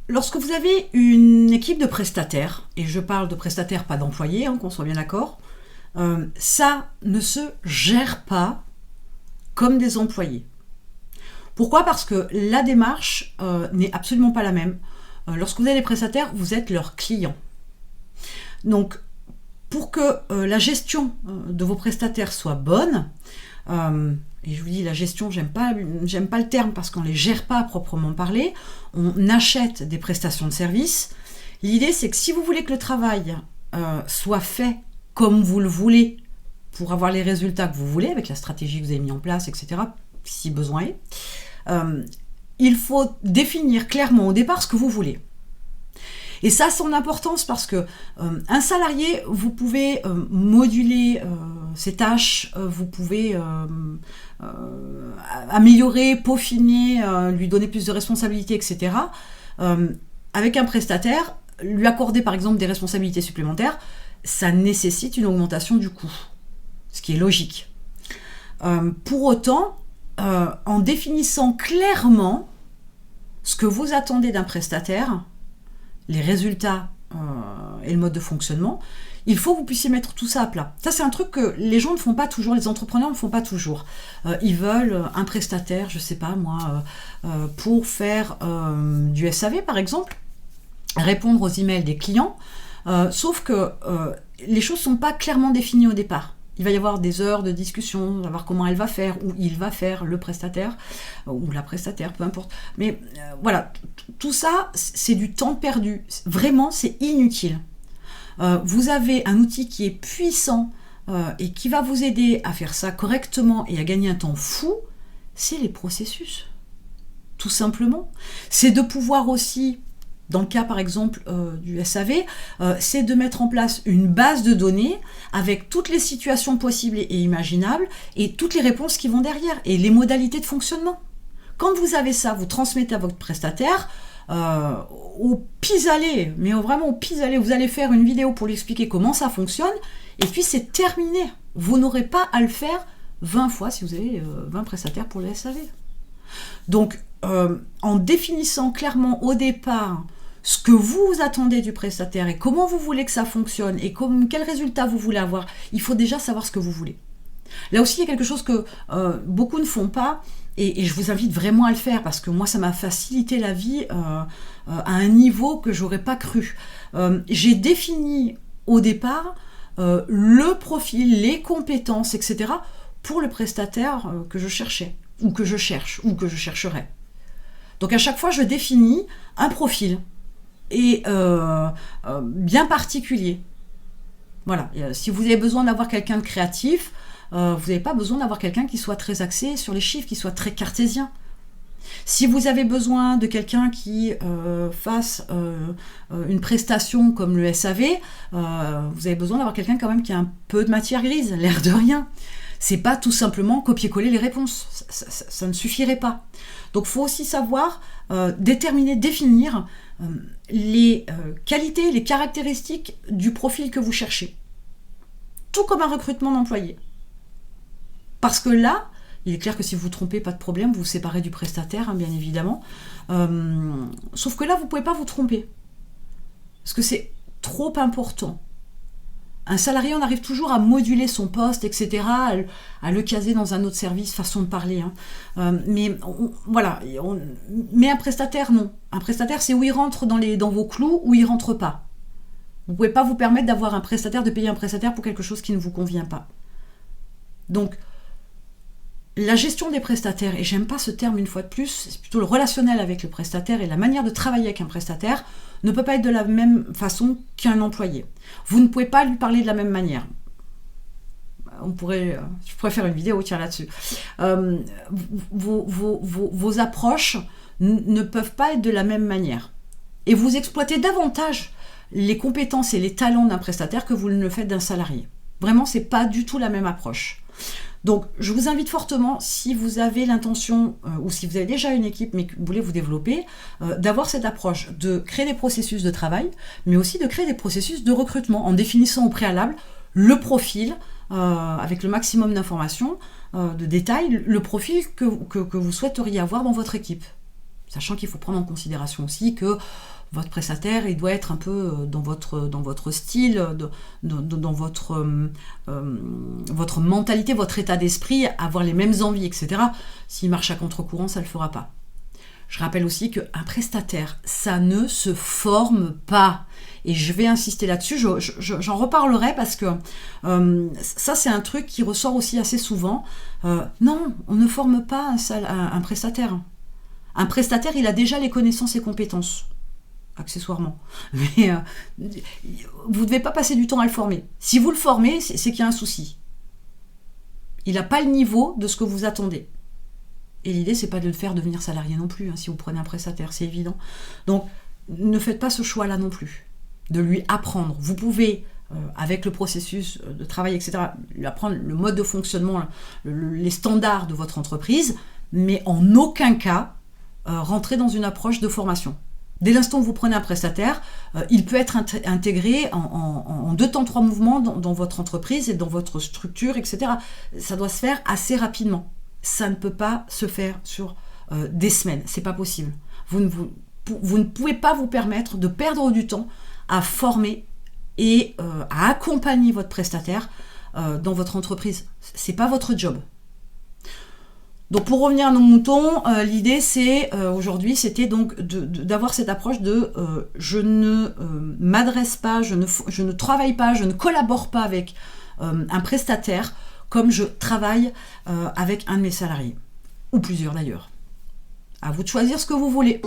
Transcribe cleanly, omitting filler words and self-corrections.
Lorsque vous avez une équipe de prestataires, et je parle de prestataires, pas d'employés, qu'on soit bien d'accord, ça ne se gère pas comme des employés. Pourquoi ? Parce que la démarche n'est absolument pas la même. Lorsque vous avez des prestataires, vous êtes leurs clients. Donc, pour que la gestion de vos prestataires soit bonne, et je vous dis la gestion, j'aime pas le terme parce qu'on ne les gère pas à proprement parler, on achète des prestations de services. L'idée, c'est que si vous voulez que le travail soit fait comme vous le voulez, pour avoir les résultats que vous voulez, avec la stratégie que vous avez mis en place, etc., si besoin est, il faut définir clairement au départ ce que vous voulez. Et ça a son importance parce que un salarié, vous pouvez moduler ses tâches, vous pouvez améliorer, peaufiner, lui donner plus de responsabilités, etc. Avec un prestataire, lui accorder par exemple des responsabilités supplémentaires, ça nécessite une augmentation du coût, ce qui est logique. Pour autant, en définissant clairement ce que vous attendez d'un prestataire, les résultats et le mode de fonctionnement, il faut que vous puissiez mettre tout ça à plat. Ça, c'est un truc que les gens ne font pas toujours, les entrepreneurs ne font pas toujours. Ils veulent un prestataire, je sais pas moi, pour faire du SAV par exemple, répondre aux emails des clients, sauf que les choses ne sont pas clairement définies au départ. Il va y avoir des heures de discussion, on va voir comment elle va faire, ou il va faire, le prestataire, ou la prestataire, peu importe. Mais voilà, tout ça, c'est du temps perdu. Vraiment, c'est inutile. Vous avez un outil qui est puissant et qui va vous aider à faire ça correctement et à gagner un temps fou, c'est les processus. Tout simplement. C'est de pouvoir aussi, dans le cas par exemple du SAV, c'est de mettre en place une base de données avec toutes les situations possibles et imaginables et toutes les réponses qui vont derrière et les modalités de fonctionnement. Quand vous avez ça, vous transmettez à votre prestataire au pis-aller, mais vraiment au pis-aller, vous allez faire une vidéo pour lui expliquer comment ça fonctionne et puis c'est terminé. Vous n'aurez pas à le faire 20 fois si vous avez 20 prestataires pour le SAV. Donc, en définissant clairement au départ ce que vous attendez du prestataire et comment vous voulez que ça fonctionne et quel résultat vous voulez avoir, il faut déjà savoir ce que vous voulez. Là aussi, il y a quelque chose que beaucoup ne font pas et je vous invite vraiment à le faire parce que moi, ça m'a facilité la vie à un niveau que j'aurais pas cru. J'ai défini au départ le profil, les compétences, etc. pour le prestataire que je cherchais ou que je cherche ou que je chercherai. Donc à chaque fois, je définis un profil et bien particulier. Voilà, si vous avez besoin d'avoir quelqu'un de créatif, vous n'avez pas besoin d'avoir quelqu'un qui soit très axé sur les chiffres, qui soit très cartésien. Si vous avez besoin de quelqu'un qui fasse une prestation comme le SAV, vous avez besoin d'avoir quelqu'un quand même qui a un peu de matière grise, l'air de rien. C'est pas tout simplement copier-coller les réponses. Ça ne suffirait pas. Donc il faut aussi savoir définir les qualités, les caractéristiques du profil que vous cherchez. Tout comme un recrutement d'employés. Parce que là, il est clair que si vous vous trompez, pas de problème, vous vous séparez du prestataire, bien évidemment. Sauf que là, vous ne pouvez pas vous tromper. Parce que c'est trop important. Un salarié, on arrive toujours à moduler son poste, etc., à le caser dans un autre service, façon de parler. Mais un prestataire, non. Un prestataire, c'est où il rentre dans vos clous, ou il ne rentre pas. Vous ne pouvez pas vous permettre de payer un prestataire pour quelque chose qui ne vous convient pas. Donc, la gestion des prestataires, et j'aime pas ce terme une fois de plus, c'est plutôt le relationnel avec le prestataire et la manière de travailler avec un prestataire, ne peut pas être de la même façon qu'un employé. Vous ne pouvez pas lui parler de la même manière. Je pourrais faire une vidéo là-dessus. Vos approches ne peuvent pas être de la même manière. Et vous exploitez davantage les compétences et les talents d'un prestataire que vous ne le faites d'un salarié. Vraiment, c'est pas du tout la même approche. Donc, je vous invite fortement, si vous avez l'intention, ou si vous avez déjà une équipe, mais que vous voulez vous développer, d'avoir cette approche de créer des processus de travail, mais aussi de créer des processus de recrutement, en définissant au préalable le profil, avec le maximum d'informations, de détails, le profil que vous souhaiteriez avoir dans votre équipe. Sachant qu'il faut prendre en considération aussi que votre prestataire, il doit être un peu dans votre style, dans votre mentalité, votre état d'esprit, avoir les mêmes envies, etc. S'il marche à contre-courant, ça ne le fera pas. Je rappelle aussi qu'un prestataire, ça ne se forme pas. Et je vais insister là-dessus, j'en reparlerai parce que ça, c'est un truc qui ressort aussi assez souvent. Non, on ne forme pas un prestataire. Un prestataire, il a déjà les connaissances et compétences, accessoirement. Mais vous ne devez pas passer du temps à le former. Si vous le formez, c'est qu'il y a un souci. Il n'a pas le niveau de ce que vous attendez. Et l'idée, c'est pas de le faire devenir salarié non plus, si vous prenez un prestataire, c'est évident. Donc, ne faites pas ce choix-là non plus, de lui apprendre. Vous pouvez, avec le processus de travail, etc., lui apprendre le mode de fonctionnement, les standards de votre entreprise, mais en aucun cas rentrer dans une approche de formation. Dès l'instant où vous prenez un prestataire, il peut être intégré en 2 temps 3 mouvements dans votre entreprise et dans votre structure, etc. Ça doit se faire assez rapidement. Ça ne peut pas se faire sur des semaines, c'est pas possible. Vous ne pouvez pas vous permettre de perdre du temps à former et à accompagner votre prestataire dans votre entreprise. C'est pas votre job. Donc pour revenir à nos moutons, l'idée c'est aujourd'hui c'était donc d'avoir cette approche de je ne m'adresse pas, je ne travaille pas, je ne collabore pas avec un prestataire comme je travaille avec un de mes salariés, ou plusieurs d'ailleurs. À vous de choisir ce que vous voulez.